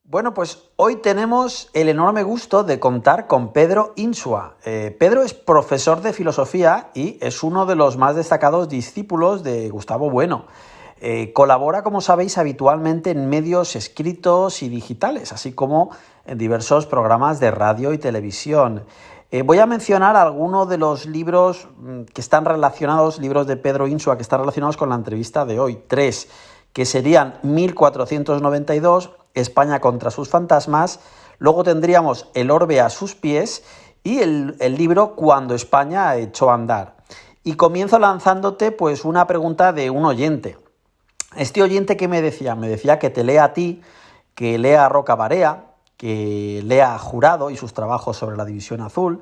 Bueno, pues hoy tenemos el enorme gusto de contar con Pedro Insua. Pedro es profesor de filosofía y es uno de los más destacados discípulos de Gustavo Bueno. Colabora, como sabéis, habitualmente en medios escritos y digitales, así como en diversos programas de radio y televisión. Voy a mencionar algunos de los libros que están relacionados, libros de Pedro Insua que están relacionados con la entrevista de hoy. Tres, que serían 1492, España contra sus fantasmas. Luego tendríamos El orbe a sus pies y el libro Cuando España echó a andar. Y comienzo lanzándote pues una pregunta de un oyente. Este oyente que me decía que te lea a ti, que lea a Roca Barea, que lea a Jurado y sus trabajos sobre la División Azul.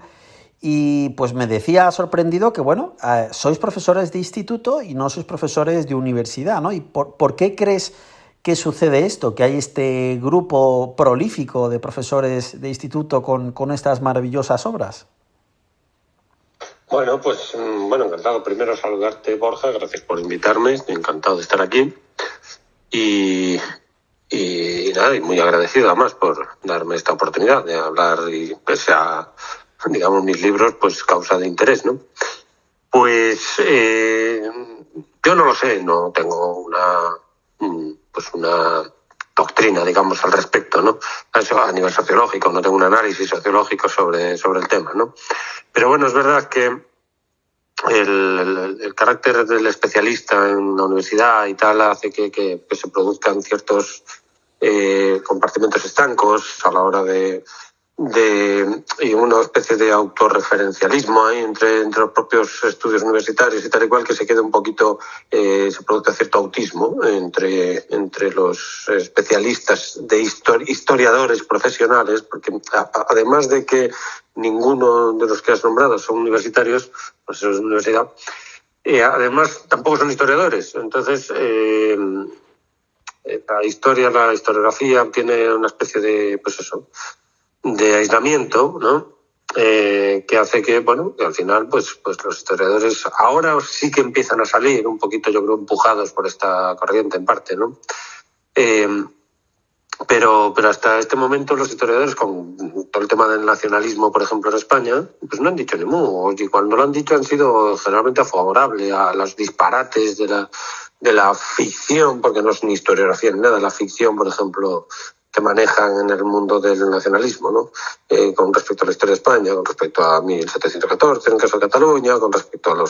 Y pues me decía sorprendido que, bueno, sois profesores de instituto y no sois profesores de universidad, ¿no? ¿Y por qué crees que sucede esto? Que hay este grupo prolífico de profesores de instituto con estas maravillosas obras. Bueno, pues encantado. Primero saludarte, Borja, gracias por invitarme, estoy encantado de estar aquí. Y nada, y muy agradecido además por darme esta oportunidad de hablar y pese a, digamos, mis libros, pues causa de interés, ¿no? Pues yo no lo sé, no tengo una doctrina, digamos, al respecto, ¿no? Eso a nivel sociológico, no tengo un análisis sociológico sobre el tema, ¿no? Pero bueno, es verdad que el carácter del especialista en la universidad y tal hace que se produzcan ciertos compartimentos estancos a la hora y una especie de autorreferencialismo ahí entre los propios estudios universitarios y tal y cual, que se quede un poquito, se produce cierto autismo entre los especialistas de historiadores profesionales, porque además de que ninguno de los que has nombrado son universitarios, profesores de universidad, además tampoco son historiadores. Entonces, la historiografía tiene una especie de, pues eso, de aislamiento, ¿no? Que hace que al final, pues los historiadores ahora sí que empiezan a salir un poquito, yo creo, empujados por esta corriente en parte, ¿no? Pero hasta este momento los historiadores, con todo el tema del nacionalismo, por ejemplo, en España, pues no han dicho ni mu, y cuando lo han dicho han sido generalmente favorables a los disparates de la ficción, porque no es ni historiografía ni nada, la ficción, por ejemplo, que manejan en el mundo del nacionalismo, ¿no? Con respecto a la historia de España, con respecto a 1714, en el caso de Cataluña, con respecto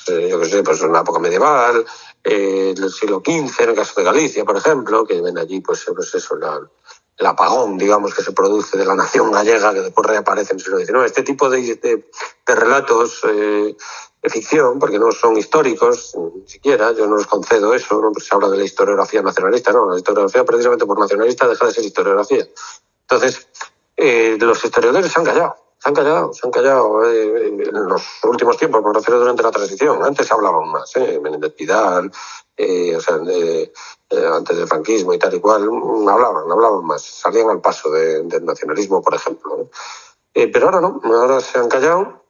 yo qué sé, pues una época medieval, del siglo XV, en el caso de Galicia, por ejemplo, que ven allí, pues eso, el apagón, digamos, que se produce de la nación gallega, que después reaparece en el siglo XIX. Este tipo de relatos de ficción, porque no son históricos, ni siquiera, yo no les concedo eso, ¿no? Pues se habla de la historiografía nacionalista, no, la historiografía precisamente por nacionalista deja de ser historiografía. Entonces, los historiadores se han callado. Se han callado en los últimos tiempos, por decirlo, durante la transición. Antes hablaban más, Menéndez Pidal, antes del franquismo y tal y cual, hablaban más, salían al paso del nacionalismo, por ejemplo, ¿no? Pero ahora no, ahora se han callado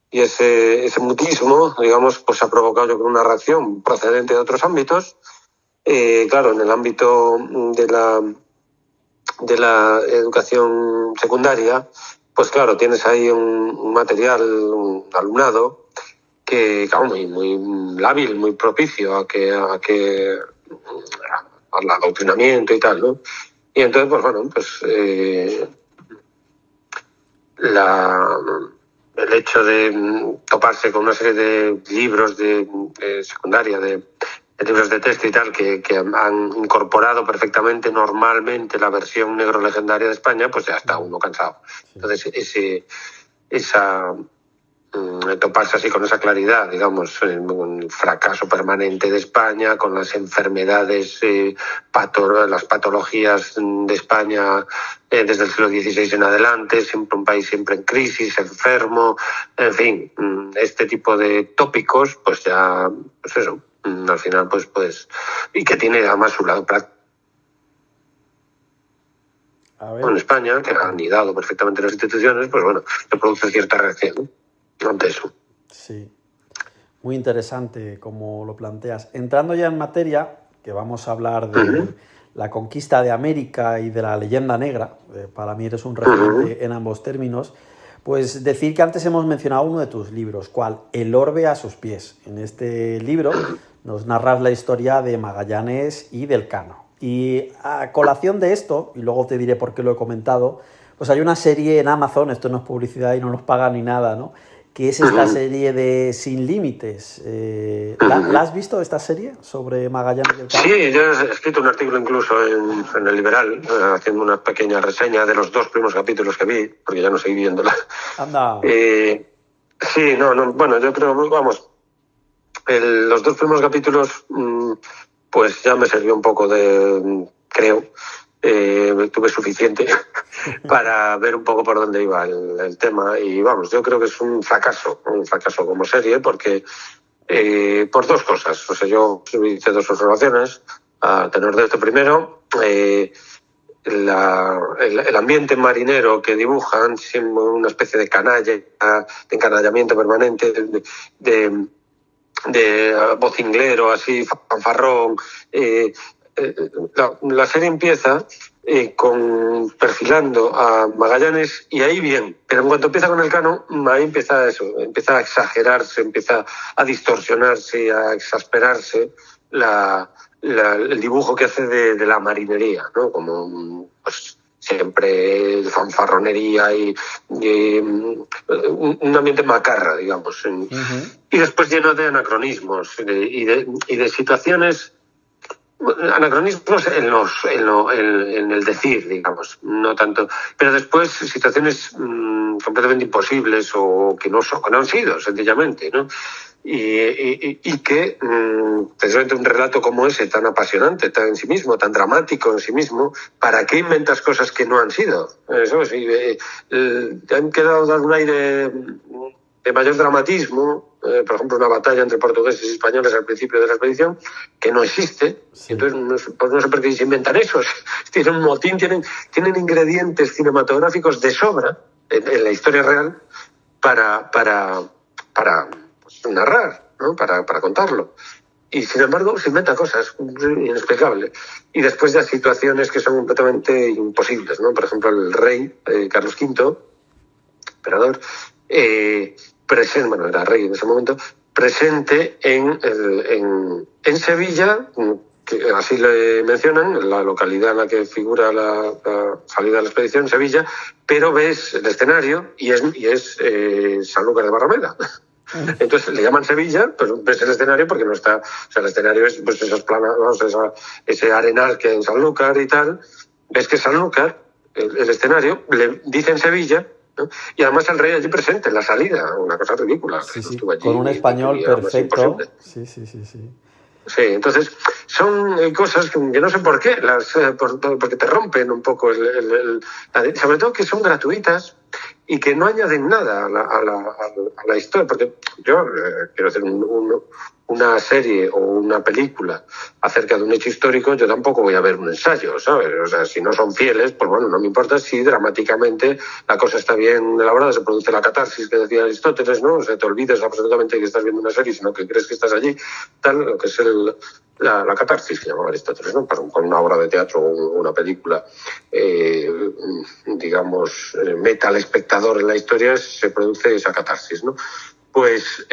y ese mutismo, digamos, pues ha provocado, yo creo, una reacción procedente de otros ámbitos. Claro, en el ámbito de la educación secundaria, pues claro, tienes ahí un material, un alumnado que, claro, muy lábil, muy propicio al adoctrinamiento y tal, ¿no? Y entonces, el hecho de toparse con una serie de libros de secundaria, de libros de texto y tal, que han incorporado perfectamente, normalmente, la versión negro legendaria de España, pues ya está uno cansado. Entonces, toparse así con esa claridad, digamos, un fracaso permanente de España, con las enfermedades, las patologías de España desde el siglo XVI en adelante, siempre un país siempre en crisis, enfermo, en fin, este tipo de tópicos, pues ya, pues eso, al final, pues, y que tiene además su lado práctico. En España, que han anidado perfectamente las instituciones, pues bueno, se produce cierta reacción ante eso. Sí, muy interesante como lo planteas. Entrando ya en materia, que vamos a hablar de la conquista de América y de la leyenda negra, para mí eres un referente en ambos términos, pues decir que antes hemos mencionado uno de tus libros, ¿cuál? El orbe a sus pies. En este libro nos narras la historia de Magallanes y del Cano. Y a colación de esto, y luego te diré por qué lo he comentado, pues hay una serie en Amazon, esto no es publicidad y no nos paga ni nada, ¿no? Que es esta serie de Sin Límites. ¿La has visto, esta serie sobre Magallanes y el Cano? Sí, yo he escrito un artículo incluso en El Liberal, haciendo una pequeña reseña de los 2 primeros capítulos que vi, porque ya no seguí viéndola. Anda. Sí, bueno, yo creo, vamos, los 2 primeros capítulos, pues ya me sirvió un poco creo, tuve suficiente para ver un poco por dónde iba el tema, y vamos, yo creo que es un fracaso como serie, porque por 2 cosas. O sea, yo hice 2 observaciones a tenor de esto. Primero, el ambiente marinero que dibujan, siendo una especie de canalla, de encanallamiento permanente, de vocinglero, así, fanfarrón. La serie empieza perfilando a Magallanes, y ahí bien, pero en cuanto empieza con el Cano, ahí empieza a exagerarse, empieza a distorsionarse, a exasperarse el dibujo que hace de la marinería, ¿no? Como pues siempre fanfarronería y un ambiente macarra, digamos. Y después lleno de anacronismos y de situaciones, anacronismos en el decir, digamos, no tanto, pero después situaciones completamente imposibles o que no han sido, sencillamente, ¿no? Y que precisamente un relato como ese, tan apasionante, tan en sí mismo, tan dramático en sí mismo, ¿para qué inventas cosas que no han sido? Eso sí, te han quedado dar un aire de mayor dramatismo, por ejemplo, una batalla entre portugueses y españoles al principio de la expedición, que no existe. Sí. Entonces, no sé por qué se inventan esos. Tienen un motín, tienen ingredientes cinematográficos de sobra en la historia real para pues, narrar, ¿no? Para contarlo. Y, sin embargo, se inventa cosas inexplicables. Y después ya situaciones que son completamente imposibles, ¿no? Por ejemplo, el rey, Carlos V, emperador, era rey en ese momento, presente en Sevilla, que así le mencionan, la localidad en la que figura la salida de la expedición, Sevilla, pero ves el escenario y es Sanlúcar de Barrameda. Entonces le llaman Sevilla, pero ves el escenario porque no está, o sea, el escenario es pues esas planas, ese arenal que hay en Sanlúcar y tal. Ves que Sanlúcar, el escenario, le dicen Sevilla, ¿no? Y además el rey allí presente en la salida, una cosa ridícula. Sí, sí, allí, con un español perfecto. Sí. Sí, entonces son cosas que no sé por qué, porque te rompen un poco, sobre todo que son gratuitas y que no añaden nada a la historia, porque yo quiero hacer una serie o una película acerca de un hecho histórico, yo tampoco voy a ver un ensayo, ¿sabes? O sea, si no son fieles, pues bueno, no me importa si dramáticamente la cosa está bien elaborada, se produce la catarsis que decía Aristóteles, ¿no? O sea, te olvides absolutamente que estás viendo una serie, sino que crees que estás allí, tal, lo que es la catarsis que llamaba Aristóteles, ¿no? Con una obra de teatro o una película, digamos, meta al espectador en la historia, se produce esa catarsis, ¿no? Pues,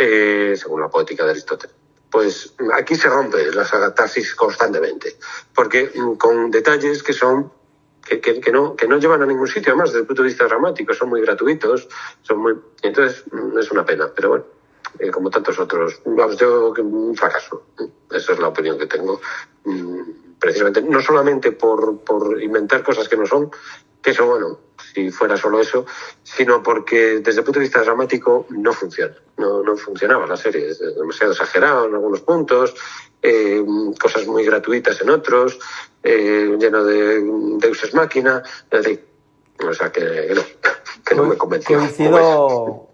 según la poética de Aristóteles. Pues aquí se rompe la catarsis constantemente, porque con detalles que son que no llevan a ningún sitio, además desde el punto de vista dramático, son muy gratuitos, entonces es una pena, pero bueno, como tantos otros, vamos, yo un fracaso, esa es la opinión que tengo, precisamente, no solamente por inventar cosas que no son, que eso, bueno, si fuera solo eso, sino porque desde el punto de vista dramático no funciona, no funcionaba la serie, es demasiado exagerado en algunos puntos, cosas muy gratuitas en otros, lleno de Deus ex machina, o sea que no me convenció.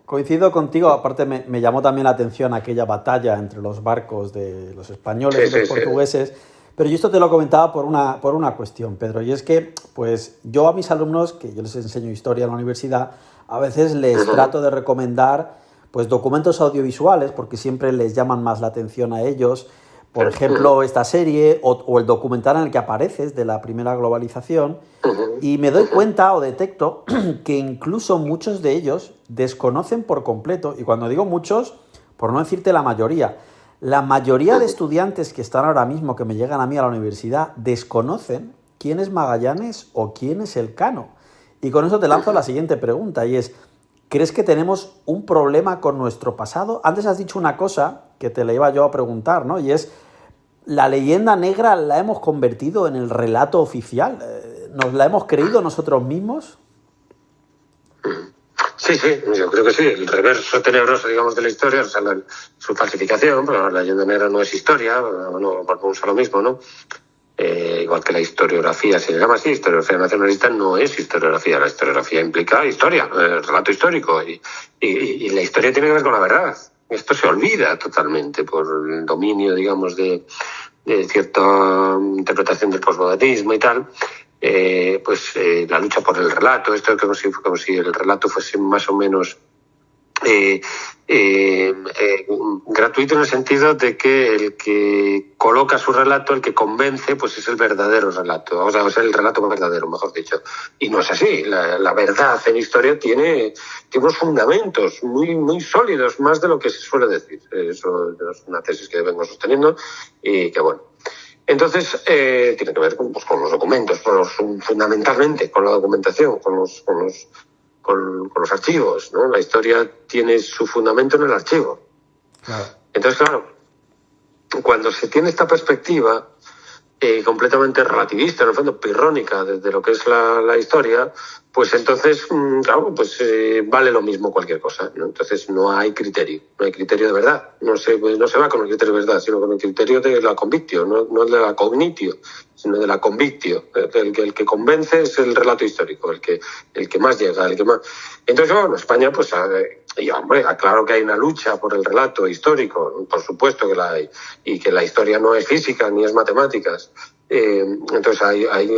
Coincido contigo, aparte me llamó también la atención aquella batalla entre los barcos de los españoles y los portugueses. Pero yo esto te lo comentaba por una cuestión, Pedro, y es que pues yo a mis alumnos, que yo les enseño historia en la universidad, a veces les trato de recomendar pues documentos audiovisuales porque siempre les llaman más la atención a ellos, Por ejemplo, esta serie o el documental en el que apareces de la primera globalización, y me doy cuenta o detecto que incluso muchos de ellos desconocen por completo, y cuando digo muchos, por no decirte la mayoría de estudiantes que están ahora mismo, que me llegan a mí a la universidad, desconocen quién es Magallanes o quién es Elcano. Y con eso te lanzo la siguiente pregunta, y es, ¿crees que tenemos un problema con nuestro pasado? Antes has dicho una cosa que te la iba yo a preguntar, ¿no? Y es, ¿la leyenda negra la hemos convertido en el relato oficial? ¿Nos la hemos creído nosotros mismos? Sí, yo creo que sí. El reverso tenebroso, digamos, de la historia, o sea, su falsificación, pero la leyenda negra no es historia, no volvemos a lo mismo, ¿no? Igual que la historiografía, se llama así, historiografía nacionalista, no es historiografía. La historiografía implica historia, relato histórico, y la historia tiene que ver con la verdad. Esto se olvida totalmente por el dominio, digamos, de cierta interpretación del posmodernismo y tal. La lucha por el relato, esto es como si el relato fuese más o menos gratuito en el sentido de que el que coloca su relato, el que convence, pues es el verdadero relato, o sea, el relato verdadero, mejor dicho. Y no es así. La verdad en historia tiene unos fundamentos muy sólidos, más de lo que se suele decir. Eso es una tesis que vengo sosteniendo y que, bueno. Entonces, tiene que ver con los documentos, fundamentalmente con la documentación, con los archivos, ¿no? La historia tiene su fundamento en el archivo. Claro. Entonces, claro, cuando se tiene esta perspectiva completamente relativista, en el fondo pirrónica de lo que es la historia, pues entonces, claro, vale lo mismo cualquier cosa, ¿no? Entonces no hay criterio de verdad. No se va con el criterio de verdad, sino con el criterio de la convictio, no de la cognitio, sino de la convictio. El que convence es el relato histórico, el que más llega, el que más. Entonces, bueno, España, pues, hombre, claro que hay una lucha por el relato histórico, por supuesto que la hay, y que la historia no es física ni es matemáticas. Entonces hay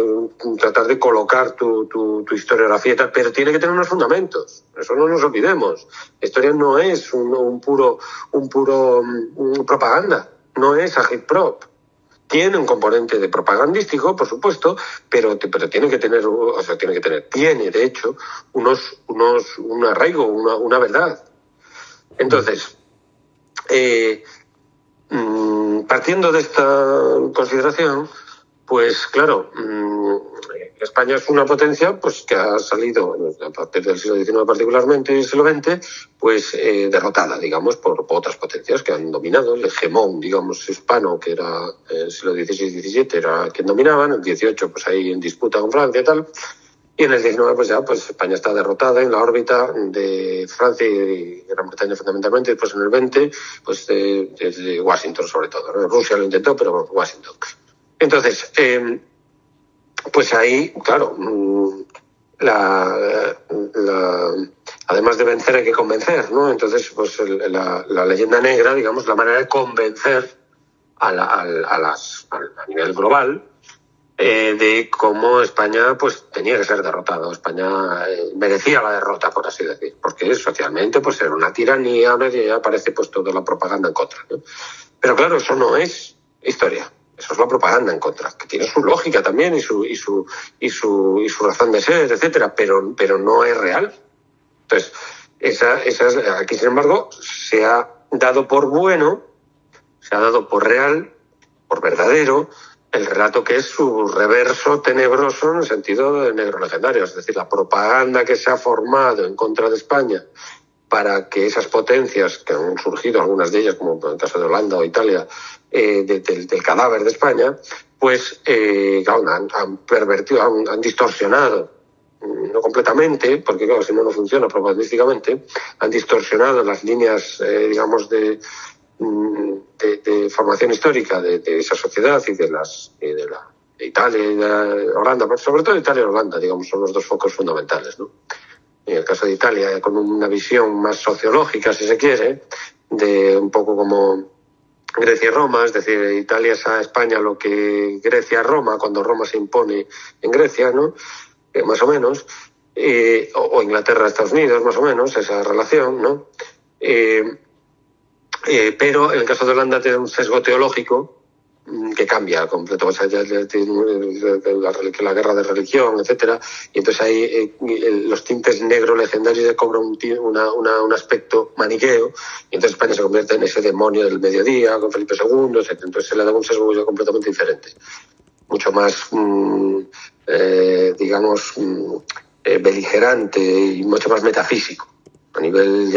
tratar de colocar tu historiografía y tal, pero tiene que tener unos fundamentos, eso no nos olvidemos. La historia no es un puro propaganda, no es agitprop. Tiene un componente de propagandístico, por supuesto, pero tiene de hecho un arraigo, una verdad. Entonces, partiendo de esta consideración, pues claro, España es una potencia pues que ha salido a partir del siglo XIX particularmente y el siglo XX pues derrotada, digamos, por otras potencias que han dominado. El hegemón, digamos, hispano, que era el siglo XVI y XVII, era quien dominaba. En el XVIII pues ahí en disputa con Francia y tal. Y en el XIX pues España está derrotada en la órbita de Francia y Gran Bretaña fundamentalmente, y después en el XX pues de Washington sobre todo, ¿no? Rusia lo intentó, pero Washington. Entonces, pues ahí, claro, además de vencer hay que convencer, ¿no? Entonces, pues la leyenda negra, digamos, la manera de convencer a nivel global de cómo España pues tenía que ser derrotada. España merecía la derrota, por así decir, porque socialmente pues era una tiranía, ya aparece pues toda la propaganda en contra, ¿no? Pero claro, eso no es historia. Eso es la propaganda en contra, que tiene su lógica también y su razón de ser, etcétera, pero no es real. Entonces, aquí, sin embargo, se ha dado por bueno, se ha dado por real, por verdadero, el relato que es su reverso tenebroso en el sentido de negro legendario, es decir, la propaganda que se ha formado en contra de España para que esas potencias que han surgido, algunas de ellas, como en el caso de Holanda o Italia, del cadáver de España, pues claro, han pervertido, han distorsionado, no completamente, porque claro, si no funciona propagandísticamente, han distorsionado las líneas, digamos, de formación histórica de esa sociedad y de Italia y de Holanda, pero sobre todo Italia y Holanda, digamos, son los dos focos fundamentales, ¿no? En el caso de Italia, con una visión más sociológica, si se quiere, de un poco como Grecia y Roma, es decir, Italia es a España lo que Grecia a Roma, cuando Roma se impone en Grecia, ¿no? Más o menos, o Inglaterra a Estados Unidos, más o menos, esa relación, ¿no? Pero en el caso de Holanda tiene un sesgo teológico que cambia completo, o sea, ya tiene la guerra de religión, etcétera, y entonces ahí los tintes negro legendarios ya cobran un aspecto maniqueo, y entonces España se convierte en ese demonio del mediodía con Felipe II, etcétera. Entonces se le da un sesgo ya completamente diferente, mucho más digamos beligerante y mucho más metafísico a nivel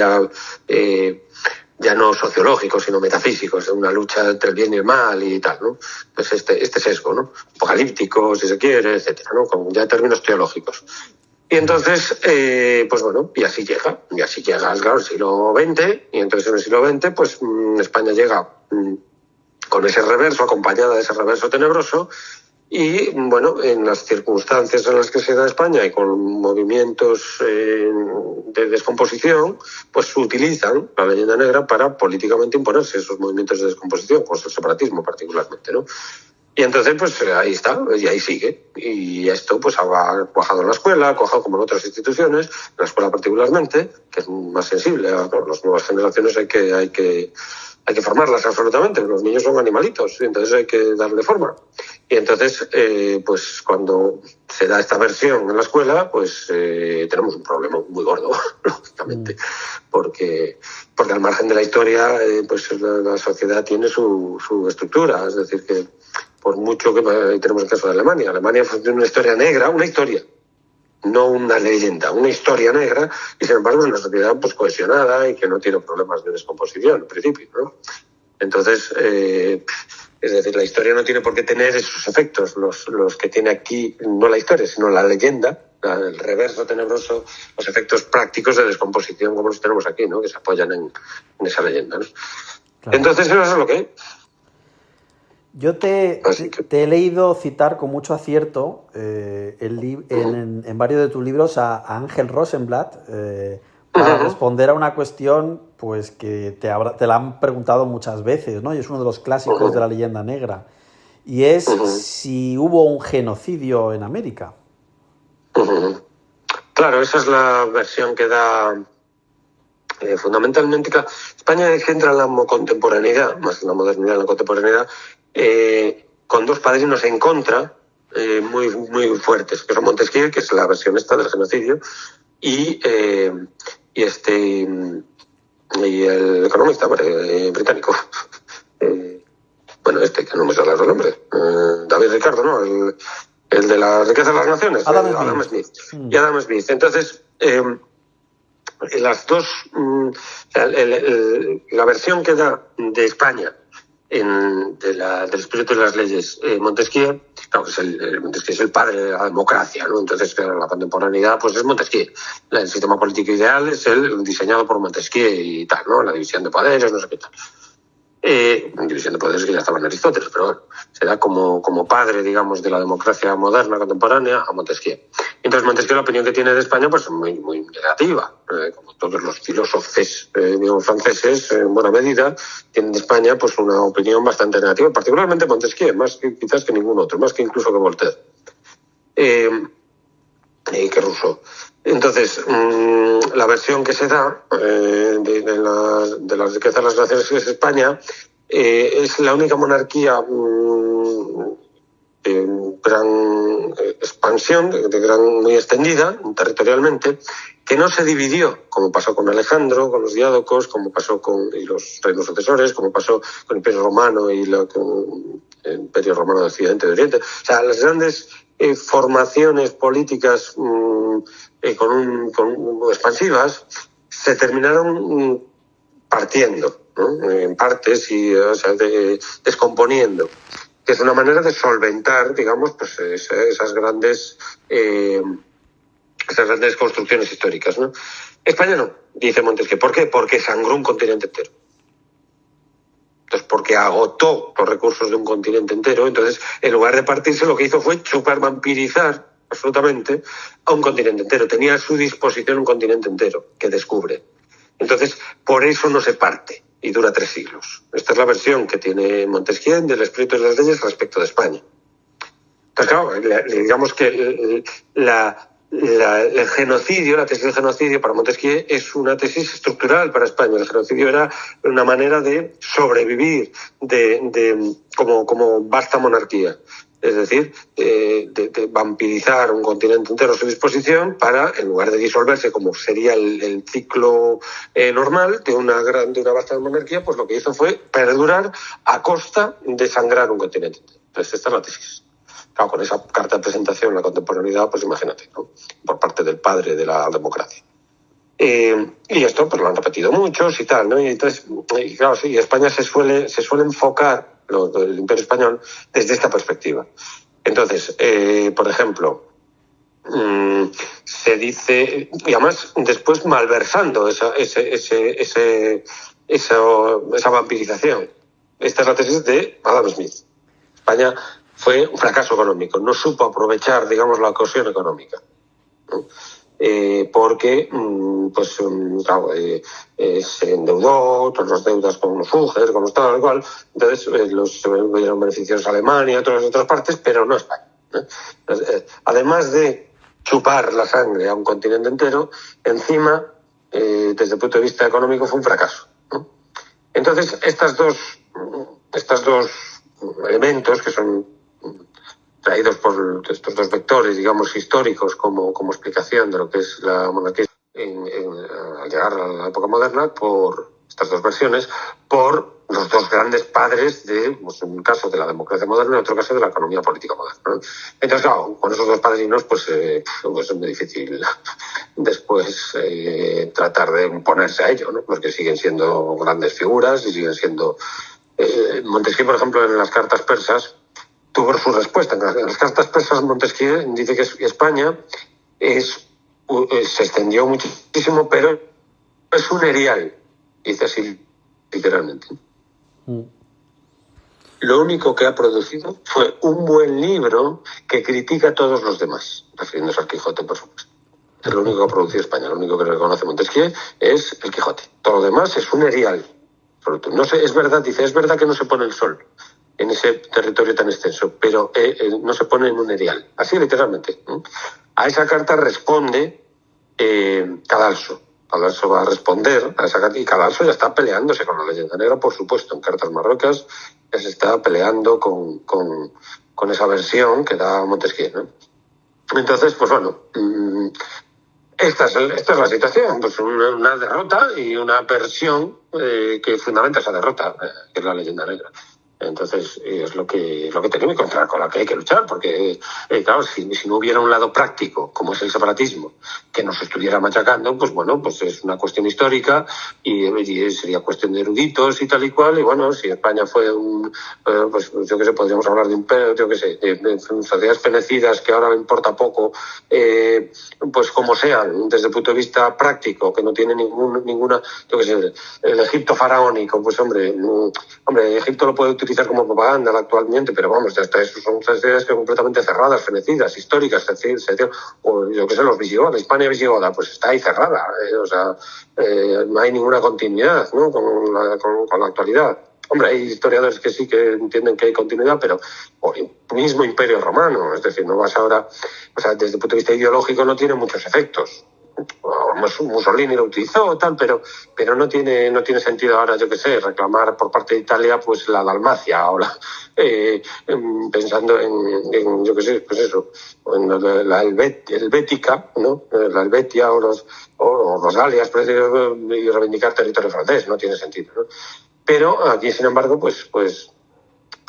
ya no sociológico, sino metafísico, es una lucha entre el bien y el mal y tal, ¿no? Pues este sesgo, ¿no? Apocalíptico, si se quiere, etcétera, ¿no? Con ya términos teológicos. Y entonces, pues bueno, y así llega, claro, el siglo XX, y entonces en el siglo XX, pues España llega con ese reverso, acompañada de ese reverso tenebroso, y bueno, en las circunstancias en las que se da España y con movimientos de descomposición, pues utilizan la leyenda negra para políticamente imponerse esos movimientos de descomposición, pues el separatismo particularmente, ¿no? Y entonces, pues ahí está, y ahí sigue. Y esto pues ha cuajado en la escuela, ha cuajado como en otras instituciones, en la escuela particularmente, que es más sensible a las nuevas generaciones, hay que formarlas absolutamente. Los niños son animalitos, y entonces hay que darle forma. Y entonces, pues cuando se da esta versión en la escuela, pues tenemos un problema muy gordo, lógicamente, porque al margen de la historia, pues la sociedad tiene su estructura, es decir, que por mucho que tenemos el caso de Alemania. Alemania tiene una historia negra, una historia, no una leyenda, una historia negra, y sin embargo es una sociedad pues cohesionada y que no tiene problemas de descomposición, en principio, ¿no? Entonces, es decir, la historia no tiene por qué tener esos efectos, los que tiene aquí, no la historia, sino la leyenda, el reverso tenebroso, los efectos prácticos de descomposición como los tenemos aquí, ¿no? Que se apoyan en esa leyenda, ¿no? Claro. Entonces, eso es lo que hay. Yo te he leído citar con mucho acierto en varios de tus libros a Ángel Rosenblatt para responder a una cuestión pues que te la han preguntado muchas veces, ¿no? Y es uno de los clásicos de la leyenda negra. Y es si hubo un genocidio en América. Claro, esa es la versión que da fundamentalmente. España entra en la contemporaneidad, más que en la modernidad, en la contemporaneidad, con dos padrinos en contra muy, muy fuertes, que son Montesquieu, que es la versión esta del genocidio, y el economista británico, que no me sale el nombre, David Ricardo, ¿no? El de la riqueza de las naciones, Adam Smith. Y Adam Smith. Entonces, las dos, la versión que da de España del espíritu de las leyes, Montesquieu, claro, Montesquieu es el padre de la democracia, ¿no? Entonces, claro, la contemporaneidad pues es Montesquieu. El sistema político ideal es el diseñado por Montesquieu y tal, ¿no? La división de poderes, no sé qué tal. División de poderes que ya estaba en Aristóteles, pero bueno, se da como padre, digamos, de la democracia moderna, contemporánea, a Montesquieu. Entonces, Montesquieu, la opinión que tiene de España, pues es muy, muy negativa. Como todos los filósofos, digamos, franceses, en buena medida, tienen de España, pues una opinión bastante negativa, particularmente Montesquieu, más quizás que ningún otro, más que incluso que Voltaire. Y que Rousseau. Entonces, la versión que se da de la riqueza de las naciones, que es España, es la única monarquía de gran expansión, muy extendida territorialmente, que no se dividió, como pasó con Alejandro, con los diádocos, como pasó con los reinos sucesores, como pasó con el Imperio Romano y con el Imperio Romano de Occidente y de Oriente. O sea, las grandes formaciones políticas expansivas se terminaron partiendo, ¿no? En partes y descomponiendo, que es una manera de solventar, digamos, pues esas grandes construcciones históricas, ¿no? España no, dice Montesquieu. ¿Por qué? Porque sangró un continente entero. Entonces, porque agotó los recursos de un continente entero, entonces, en lugar de partirse, lo que hizo fue vampirizar absolutamente a un continente entero. Tenía a su disposición un continente entero que descubre. Entonces, por eso no se parte y dura 3 siglos. Esta es la versión que tiene Montesquieu del espíritu de las leyes respecto de España. Entonces, claro, digamos que la el genocidio, la tesis del genocidio para Montesquieu es una tesis estructural para España. El genocidio era una manera de sobrevivir como vasta monarquía. Es decir, de vampirizar un continente entero a su disposición para, en lugar de disolverse como sería el ciclo normal de una vasta monarquía, pues lo que hizo fue perdurar a costa de sangrar un continente entero. Entonces, esta es la tesis. Claro, con esa carta de presentación en la contemporaneidad, pues imagínate, ¿no? Por parte del padre de la democracia. Y esto pues lo han repetido muchos y tal, ¿no? Y entonces, claro, sí, España se suele enfocar, el Imperio Español, desde esta perspectiva. Entonces, por ejemplo, se dice, y además después malversando esa vampirización. Esta es la tesis de Adam Smith. España fue un fracaso económico, no supo aprovechar, digamos, la ocasión económica, ¿no? Porque claro, se endeudó, todas las deudas con los Fugger, con los tal, igual, entonces se vieron beneficios a Alemania, a todas las otras partes, pero no a España, ¿no? Entonces, además de chupar la sangre a un continente entero, encima, desde el punto de vista económico, fue un fracaso, ¿no? Entonces, estos dos elementos que son traídos por estos dos vectores, digamos, históricos como explicación de lo que es la monarquía al llegar a la época moderna, por estas dos versiones, por los dos grandes padres de, pues, en un caso de la democracia moderna y en otro caso de la economía política moderna, ¿no? Entonces, claro, con esos dos padrinos, pues es muy difícil después tratar de imponerse a ello, ¿no? Porque siguen siendo grandes figuras y siguen siendo... Montesquieu, por ejemplo, en las cartas persas, tuvo su respuesta. En las cartas persas, Montesquieu dice que España se extendió muchísimo, pero es un erial. Dice así, literalmente. Lo único que ha producido fue un buen libro que critica a todos los demás, refiriéndose al Quijote, por supuesto. Es lo único que ha producido España, lo único que reconoce Montesquieu es el Quijote. Todo lo demás es un erial. No sé, es verdad, dice, es verdad que no se pone el sol en ese territorio tan extenso, pero no se pone en un erial. Así literalmente. A esa carta responde Cadalso. Cadalso va a responder a esa carta y Cadalso ya está peleándose con la leyenda negra, por supuesto, en Cartas Marrocas ya se está peleando con esa versión que da Montesquieu, ¿no? Entonces, pues bueno, esta es la situación, pues una derrota y una versión que fundamenta esa derrota, que es la leyenda negra. Entonces, es lo que tenemos contra con la que hay que luchar, porque, claro, si no hubiera un lado práctico, como es el separatismo, que nos estuviera machacando, pues bueno, pues es una cuestión histórica y sería cuestión de eruditos y tal y cual, y bueno, si España fue pues yo qué sé, podríamos hablar de imperio, yo qué sé, de sociedades fenecidas que ahora le importa poco, pues como sean, desde el punto de vista práctico, que no tiene ninguna, yo qué sé, el Egipto faraónico, pues hombre, Egipto lo puede utilizar como propaganda actualmente, pero vamos, ya está, eso son sociedades que completamente cerradas, fenecidas, históricas, o yo qué sé, los visigodos, Hispania visigoda, pues está ahí cerrada, o sea, no hay ninguna continuidad, ¿no? con la actualidad. Hombre, hay historiadores que sí que entienden que hay continuidad, pero el mismo Imperio Romano, es decir, no vas ahora, o sea, desde el punto de vista ideológico no tiene muchos efectos. Mussolini lo utilizó, tal, pero no tiene sentido ahora, yo qué sé, reclamar por parte de Italia pues la Dalmacia o pensando en yo qué sé, pues eso, en la Helvética, ¿no? La Helvetia o los Galias, y reivindicar territorio francés, no tiene sentido, ¿no? Pero aquí, sin embargo, pues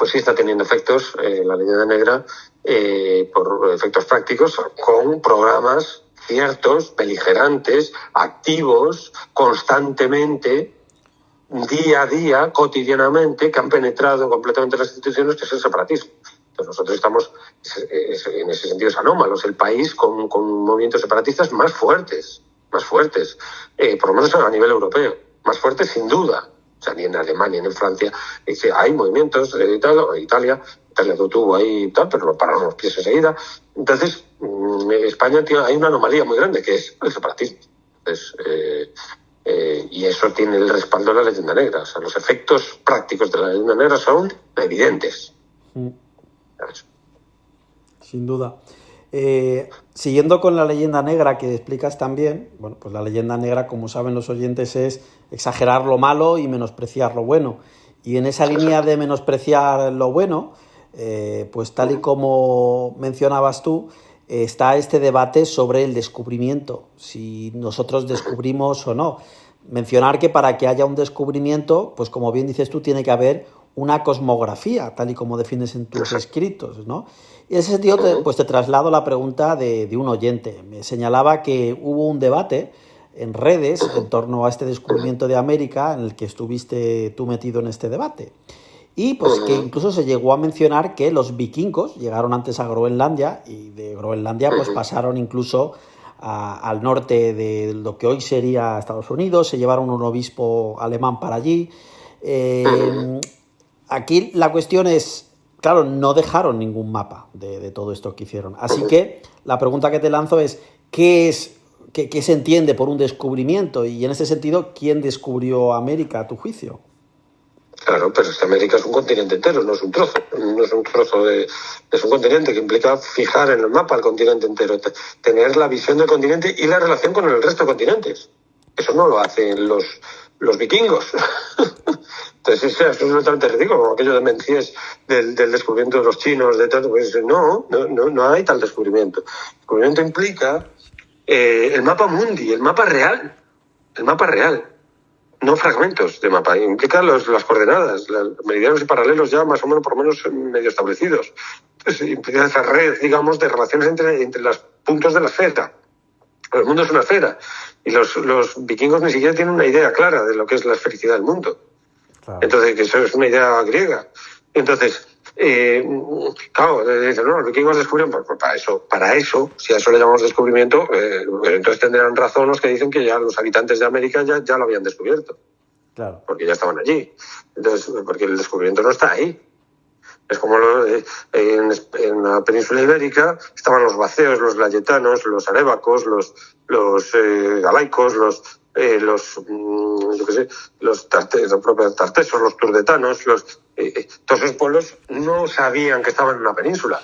sí está teniendo efectos la leyenda negra por efectos prácticos con programas ciertos, beligerantes, activos, constantemente, día a día, cotidianamente, que han penetrado completamente las instituciones, que es el separatismo. Entonces nosotros estamos, en ese sentido, es anómalos, el país con movimientos separatistas más fuertes, por lo menos a nivel europeo, más fuertes sin duda. O sea, ni en Alemania, ni en Francia, hay movimientos, Italia lo tuvo ahí y tal, pero lo pararon los pies enseguida. Entonces, España hay una anomalía muy grande, que es el separatismo. Entonces, y eso tiene el respaldo de la leyenda negra. O sea, los efectos prácticos de la leyenda negra son evidentes. Sin duda. Siguiendo con la leyenda negra que explicas también, bueno, pues la leyenda negra, como saben los oyentes, es exagerar lo malo y menospreciar lo bueno. Y en esa línea de menospreciar lo bueno, pues tal y como mencionabas tú, está este debate sobre el descubrimiento, si nosotros descubrimos o no. Mencionar que para que haya un descubrimiento, pues como bien dices tú, tiene que haber una cosmografía, tal y como defines en tus escritos, ¿no? Y en ese sentido, pues te traslado la pregunta de un oyente. Me señalaba que hubo un debate en redes en torno a este descubrimiento de América, en el que estuviste tú metido en este debate. Y pues que incluso se llegó a mencionar que los vikingos llegaron antes a Groenlandia y de Groenlandia pues pasaron incluso al norte de lo que hoy sería Estados Unidos, se llevaron un obispo alemán para allí. Aquí la cuestión es, claro, no dejaron ningún mapa de todo esto que hicieron. Así que la pregunta que te lanzo es, ¿qué se entiende por un descubrimiento? Y en ese sentido, ¿quién descubrió América a tu juicio? Claro, pero es que América es un continente entero, no es un trozo. No es un trozo es un continente que implica fijar en el mapa el continente entero, tener la visión del continente y la relación con el resto de continentes. Eso no lo hacen los vikingos. Entonces es absolutamente ridículo, como aquello de Menzies del descubrimiento de los chinos, de todo. Pues no hay tal descubrimiento. El descubrimiento implica el mapa mundi, el mapa real. El mapa real. No fragmentos de mapa, implica las coordenadas, los meridianos y paralelos ya más o menos, por lo menos, medio establecidos. Entonces, implica esa red, digamos, de relaciones entre los puntos de la esfera. El mundo es una esfera y los vikingos ni siquiera tienen una idea clara de lo que es la esfericidad del mundo. Claro. Entonces, que eso es una idea griega. Entonces, claro, dicen, no, los vikingos descubrieron, pues para eso, si a eso le llamamos descubrimiento, entonces tendrán razón los que dicen que ya los habitantes de América ya lo habían descubierto. Claro. Porque ya estaban allí. Entonces, porque el descubrimiento no está ahí. Es como en la península ibérica estaban los vaceos, los layetanos, los arébacos, los galaicos, los propios tartesos, los turdetanos, todos esos pueblos no sabían que estaban en una península.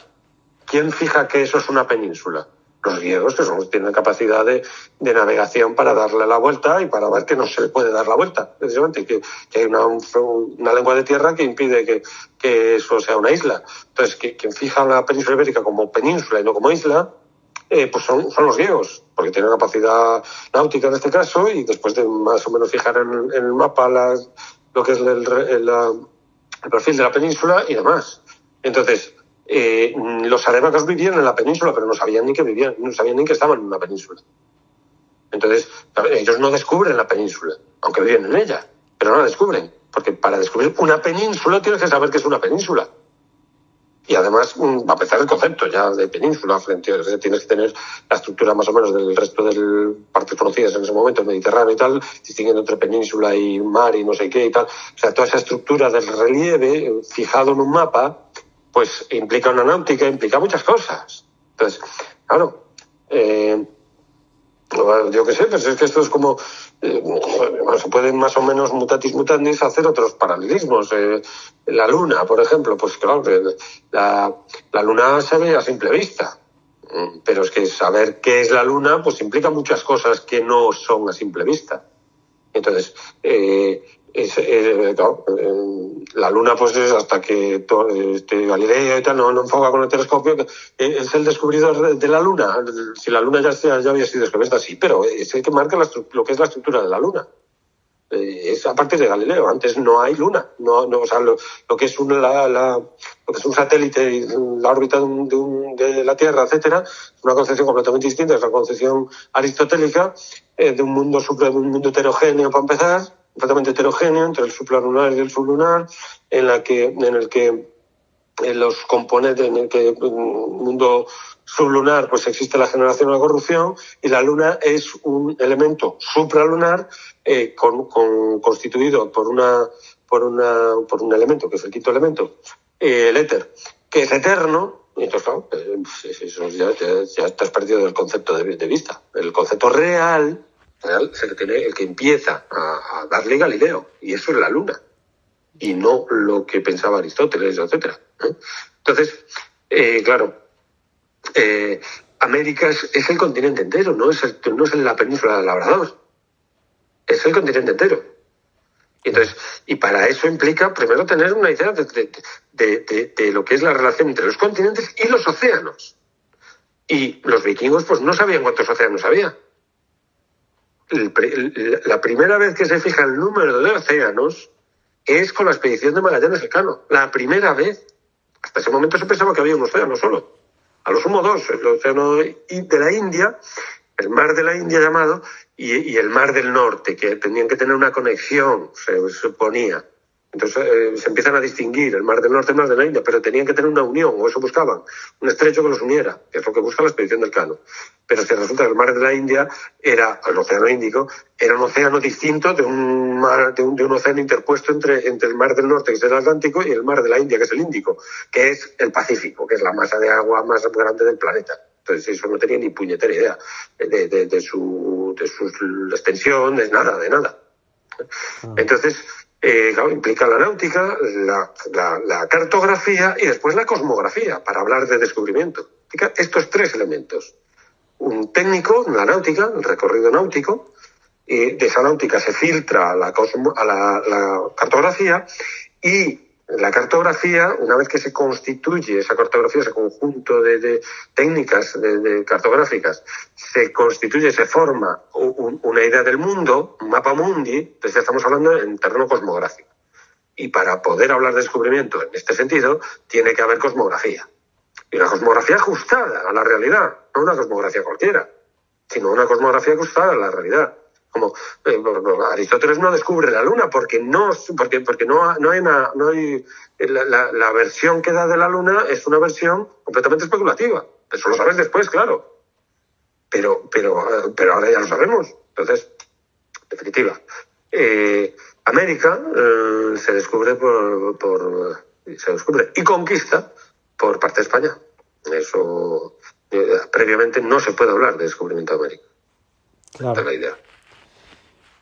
¿Quién fija que eso es una península? Los griegos, que tienen capacidad de navegación para darle la vuelta y para ver que no se le puede dar la vuelta, precisamente, que hay una lengua de tierra que impide que eso sea una isla. Entonces, quien fija la península ibérica como península y no como isla, pues son los griegos, porque tienen capacidad náutica en este caso, y después de más o menos fijar en el mapa lo que es el perfil de la península y demás. Entonces, los arebacos vivían en la península, pero no sabían ni que vivían, no sabían ni que estaban en una península. Entonces, ellos no descubren la península, aunque viven en ella, pero no la descubren, porque para descubrir una península tienes que saber que es una península. Y además, va a empezar el concepto ya de península, tienes que tener la estructura más o menos del resto de partes conocidas en ese momento, el Mediterráneo y tal, distinguiendo entre península y mar y no sé qué y tal. O sea, toda esa estructura del relieve fijado en un mapa, pues implica una náutica, implica muchas cosas. Entonces, claro, yo qué sé, pues es que esto es como, se pueden más o menos mutatis mutandis hacer otros paralelismos. La luna, por ejemplo, pues claro, la luna se ve a simple vista, pero es que saber qué es la luna, pues implica muchas cosas que no son a simple vista. Entonces, la luna, pues es hasta que Galileo y tal no enfoca con el telescopio, que es el descubridor de la luna. Si la luna ya había sido descubierta, sí, pero es el que marca lo que es la estructura de la luna. Es a partir de Galileo. Antes no hay luna. O sea, lo que es lo que es un satélite, la órbita de la Tierra, etcétera, es una concepción completamente distinta. Es la concepción aristotélica de un mundo heterogéneo, para empezar, completamente heterogéneo entre el supralunar y el sublunar, en el que los componentes, en el que el mundo sublunar pues existe la generación y la corrupción, y la luna es un elemento supralunar constituido por un elemento que es el quinto elemento, el éter, que es eterno. Y entonces, claro, eso ya te has perdido del concepto de vista. El concepto real es el que empieza a darle Galileo, y eso es la luna, y no lo que pensaba Aristóteles, etcétera. Entonces, claro, América es el continente entero, no es la península del Labrador, es el continente entero. Entonces, y para eso implica primero tener una idea de lo que es la relación entre los continentes y los océanos. Y los vikingos pues no sabían cuántos océanos había. La primera vez que se fija el número de océanos es con la expedición de Magallanes Elcano. La primera vez. Hasta ese momento se pensaba que había un océano solo. A lo sumo dos, el océano de la India, el mar de la India llamado, y el mar del norte, que tenían que tener una conexión, se suponía. Entonces se empiezan a distinguir el mar del norte y el mar de la India, pero tenían que tener una unión, o eso buscaban, un estrecho que los uniera, que es lo que busca la expedición del Elcano. Pero si resulta que el mar de la India era, el océano Índico, era un océano distinto de un océano interpuesto entre el mar del norte, que es el Atlántico, y el mar de la India, que es el Índico, que es el Pacífico, que es la masa de agua más grande del planeta. Entonces eso no tenía ni puñetera idea de su extensión, de nada. Entonces, claro, implica la náutica, la cartografía y después la cosmografía, para hablar de descubrimiento. Implica estos tres elementos. Un técnico, la náutica, el recorrido náutico, y de esa náutica se filtra a la cartografía, y la cartografía, una vez que se constituye esa cartografía, ese conjunto de técnicas cartográficas, se constituye, se forma una idea del mundo, un mapa mundi, entonces ya estamos hablando en terreno cosmográfico. Y para poder hablar de descubrimiento en este sentido, tiene que haber cosmografía. Y una cosmografía ajustada a la realidad, no una cosmografía cualquiera, sino una cosmografía ajustada a la realidad. Como Aristóteles no descubre la luna porque hay la versión que da de la luna es una versión completamente especulativa. Eso lo sabes después, claro. Pero ahora ya lo sabemos. Entonces, en definitiva, América se descubre y conquista por parte de España. Eso previamente no se puede hablar de descubrimiento de América. Claro. Esta es la idea.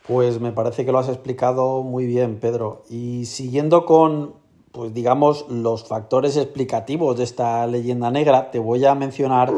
Pues me parece que lo has explicado muy bien, Pedro. Y siguiendo con, pues digamos, los factores explicativos de esta leyenda negra, te voy a mencionar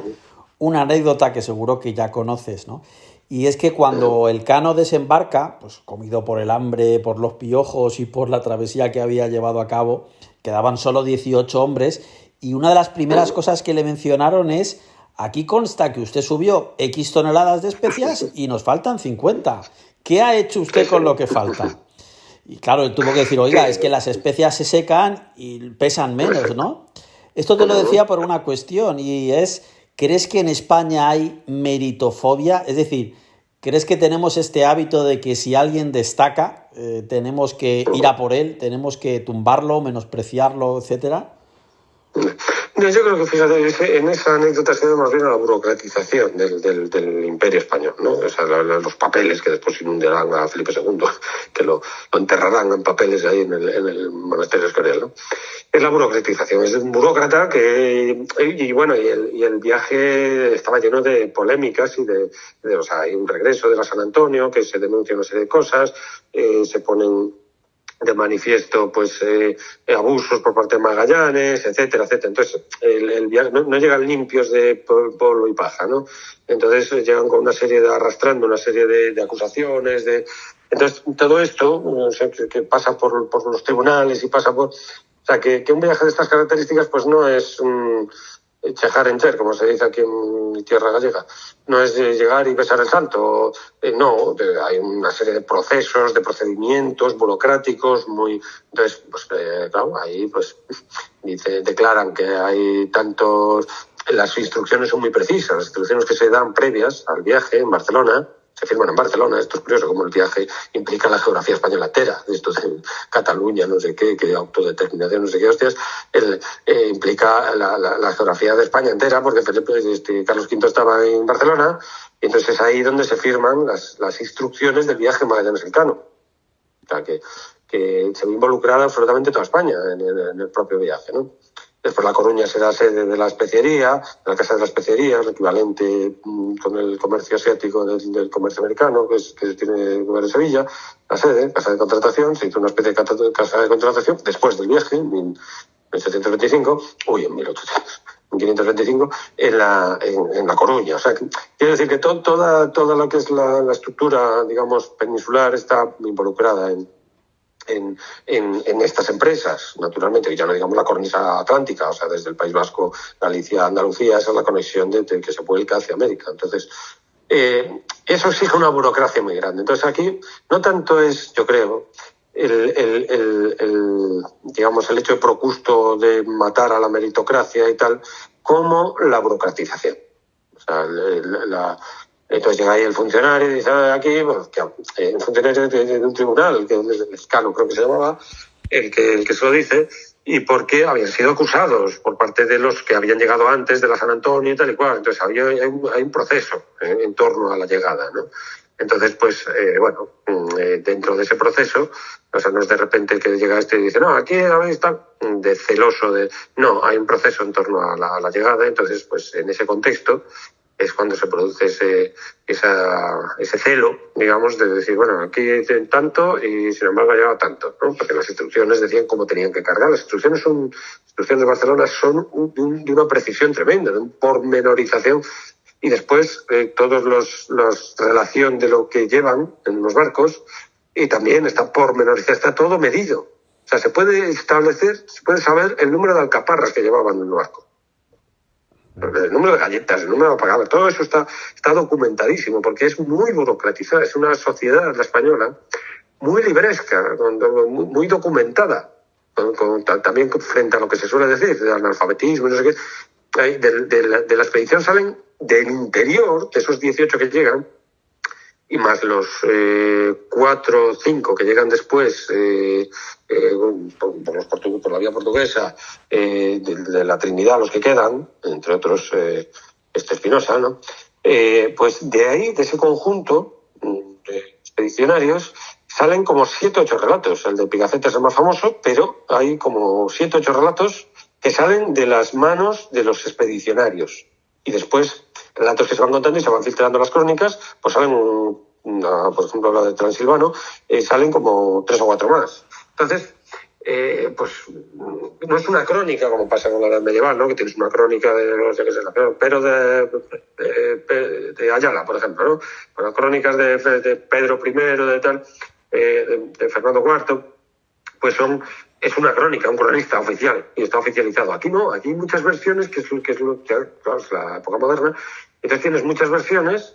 una anécdota que seguro que ya conoces, ¿no? Y es que cuando Elcano desembarca, pues comido por el hambre, por los piojos y por la travesía que había llevado a cabo, quedaban solo 18 hombres, y una de las primeras cosas que le mencionaron es: aquí consta que usted subió X toneladas de especias y nos faltan 50. ¿Qué ha hecho usted con lo que falta? Y claro, él tuvo que decir: oiga, es que las especias se secan y pesan menos, ¿no? Esto te lo decía por una cuestión, y es: ¿crees que en España hay meritofobia? Es decir, ¿crees que tenemos este hábito de que si alguien destaca, tenemos que ir a por él, tenemos que tumbarlo, menospreciarlo, etcétera? No, yo creo que, fíjate, en esa anécdota se da más bien a la burocratización del Imperio Español, ¿no? O sea, los papeles que después inundarán a Felipe II, que lo enterrarán en papeles ahí en el monasterio Escorial, ¿no? Es la burocratización, es un burócrata y el viaje estaba lleno de polémicas o sea, hay un regreso de la San Antonio, que se denuncia una serie de cosas, se ponen de manifiesto abusos por parte de Magallanes, etcétera. Entonces el viaje no llegan limpios de polvo y paja, ¿no? Entonces llegan con arrastrando una serie de acusaciones, entonces todo esto, o sea, que pasa por los tribunales y pasa por, o sea, que un viaje de estas características pues no es chejar en cher, como se dice aquí en mi tierra gallega. No es llegar y besar el santo. No, hay una serie de procesos, de procedimientos burocráticos muy... Entonces, pues claro, ahí pues declaran que hay tantos... Las instrucciones son muy precisas, las instrucciones que se dan previas al viaje en Barcelona, se firman en Barcelona. Esto es curioso, como el viaje implica la geografía española entera, esto de Cataluña, no sé qué autodeterminación, no sé qué hostias, implica la geografía de España entera, porque Carlos V estaba en Barcelona, y entonces es ahí donde se firman las instrucciones del viaje Magallanes Elcano. O sea, que se ve involucrada absolutamente toda España en el propio viaje, ¿no? Después La Coruña será sede de la especiería, de la Casa de la Especiería, el equivalente con el comercio asiático del comercio americano, que tiene lugar en Sevilla, la sede, casa de contratación. Se hizo una especie de casa de contratación después del viaje, en 1725, en 1800, en 525, en La Coruña. O sea, quiero decir que toda lo que es la estructura, digamos, peninsular está involucrada en estas empresas, naturalmente, y ya no digamos la cornisa atlántica, o sea, desde el País Vasco, Galicia, Andalucía, esa es la conexión de que se vuelca hacia América. Entonces, eso exige una burocracia muy grande. Entonces, aquí no tanto es, yo creo, digamos, el hecho de Procusto de matar a la meritocracia y tal, como la burocratización. O sea, entonces llega ahí el funcionario y dice, aquí, bueno, un funcionario de un tribunal, que es el escano creo que se llamaba, el que se lo dice, y porque habían sido acusados por parte de los que habían llegado antes de la San Antonio y tal y cual. Entonces hay un proceso en torno a la llegada, ¿no? Entonces, pues, bueno, dentro de ese proceso, o sea, no es de repente que llega y dice, no, aquí habéis tal, de celoso, no, hay un proceso en torno a la llegada. Entonces, pues, en ese contexto es cuando se produce ese celo, digamos, de decir, bueno, aquí tanto y sin embargo ha llegado tanto, ¿no? Porque las instrucciones decían cómo tenían que cargar. Las instrucciones de Barcelona son de una precisión tremenda, de una pormenorización. Y después todos los relación de lo que llevan en los barcos, y también está pormenorizado, está todo medido. O sea, se puede saber el número de alcaparras que llevaban en el barco, el número de galletas, el número de apagadas, todo eso está documentadísimo, porque es muy burocratizada. Es una sociedad, la española, muy libresca, muy documentada, también frente a lo que se suele decir, del analfabetismo, no sé qué. De la expedición salen del interior, de esos 18 que llegan, y más los 4 o 5 que llegan después por la vía portuguesa, de la Trinidad, los que quedan, entre otros Espinosa, ¿no? Pues de ahí, de ese conjunto de expedicionarios, salen como 7 o 8 relatos. El de Pigafetta es el más famoso, pero hay como 7 o 8 relatos que salen de las manos de los expedicionarios. Y después, relatos que se van contando y se van filtrando las crónicas, pues salen, por ejemplo, la de Transilvano, salen como 3 o 4 más. Entonces, pues no es una crónica como pasa con la edad medieval, ¿no? Que tienes una crónica de no sé qué es la pero de Ayala, por ejemplo, ¿no? Bueno, crónicas de Pedro I, de tal, de Fernando IV, pues es una crónica, un cronista oficial, y está oficializado. Aquí no, aquí hay muchas versiones, que es la época moderna. Entonces tienes muchas versiones,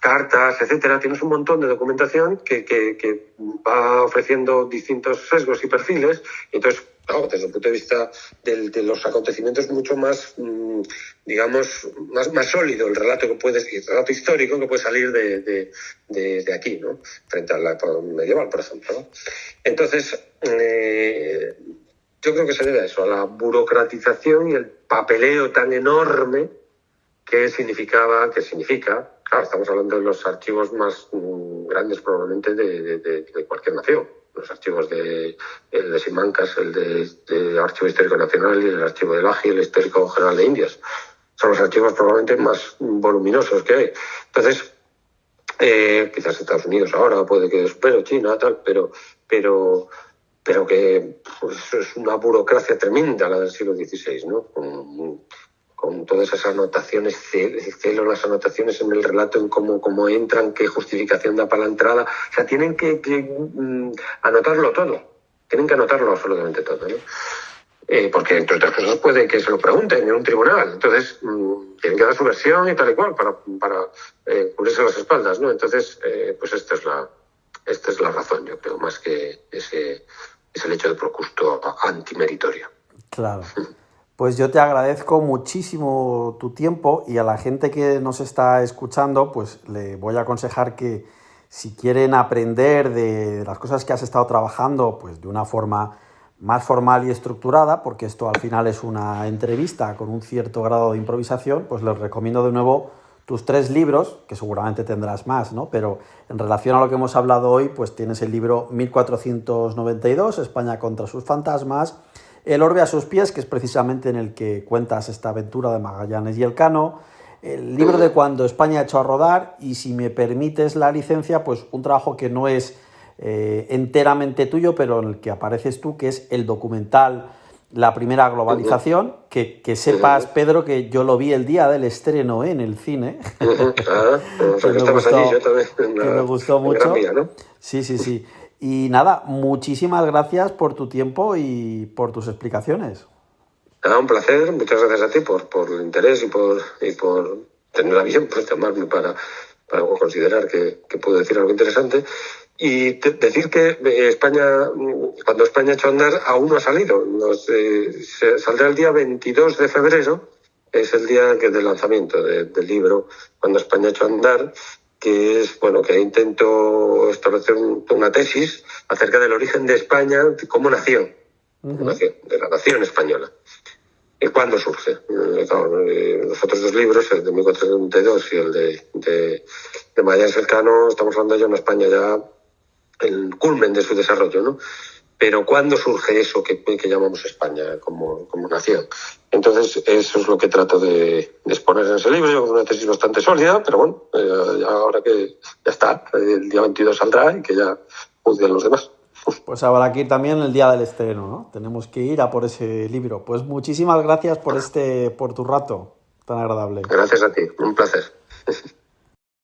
cartas, etcétera, tienes un montón de documentación que va ofreciendo distintos sesgos y perfiles. Entonces, claro, desde el punto de vista de los acontecimientos, mucho más, digamos, más sólido el relato histórico que puede salir de aquí, ¿no? Frente a la época medieval, por ejemplo, ¿no? Entonces, yo creo que se debe a eso, a la burocratización y el papeleo tan enorme que significa. Claro, estamos hablando de los archivos más grandes probablemente de cualquier nación. Los archivos el de Simancas, el de Archivo Histórico Nacional y el archivo del AGI, el Histórico General de Indias. Son los archivos probablemente más voluminosos que hay. Entonces, quizás Estados Unidos ahora puede que supere China, tal, pero que pues, es una burocracia tremenda la del siglo XVI, ¿no? Con todas esas anotaciones, celo las anotaciones en el relato, en cómo entran, qué justificación da para la entrada. O sea, tienen que anotarlo todo. Tienen que anotarlo absolutamente todo, ¿no? Porque, entre otras cosas, puede que se lo pregunten en un tribunal. Entonces, tienen que dar su versión y tal y cual para cubrirse las espaldas, ¿no? Entonces, pues esta es la razón, yo creo, más que es el hecho de Procusto antimeritorio. Claro. Pues yo te agradezco muchísimo tu tiempo, y a la gente que nos está escuchando, pues le voy a aconsejar que si quieren aprender de las cosas que has estado trabajando, pues de una forma más formal y estructurada, porque esto al final es una entrevista con un cierto grado de improvisación, pues les recomiendo de nuevo tus 3 libros, que seguramente tendrás más, ¿no? Pero en relación a lo que hemos hablado hoy, pues tienes el libro 1492, España contra sus fantasmas, El orbe a sus pies, que es precisamente en el que cuentas esta aventura de Magallanes y Elcano, el libro de Cuando España echó a rodar, y si me permites la licencia, pues un trabajo que no es enteramente tuyo, pero en el que apareces tú, que es el documental la primera globalización, que sepas, Pedro, que yo lo vi el día del estreno en el cine, que me gustó, allí, yo también, que me gustó mucho. Vía, ¿no? Sí. Y nada, muchísimas gracias por tu tiempo y por tus explicaciones. Nada, un placer, muchas gracias a ti por el interés y por tener a bien pues, llamarme para considerar que puedo decir algo interesante. Y decir que España, cuando España ha hecho andar, aún no ha salido. Saldrá el día 22 de febrero, es el día del lanzamiento del libro Cuando España ha hecho andar, que es, bueno, que intento establecer una tesis acerca del origen de España como nación, de la nación española. ¿Y cuándo surge? Los otros dos libros, el de 1492 y el de Magallanes Elcano, estamos hablando ya de una España ya el culmen de su desarrollo, ¿no? Pero ¿cuándo surge eso que llamamos España como nación? Entonces, eso es lo que trato de exponer en ese libro. Yo una tesis bastante sólida, pero bueno, ya ahora que ya está, el día 22 saldrá y que ya juzguen los demás. Pues habrá que ir también el día del estreno, ¿no? Tenemos que ir a por ese libro. Pues muchísimas gracias por tu rato tan agradable. Gracias a ti, un placer.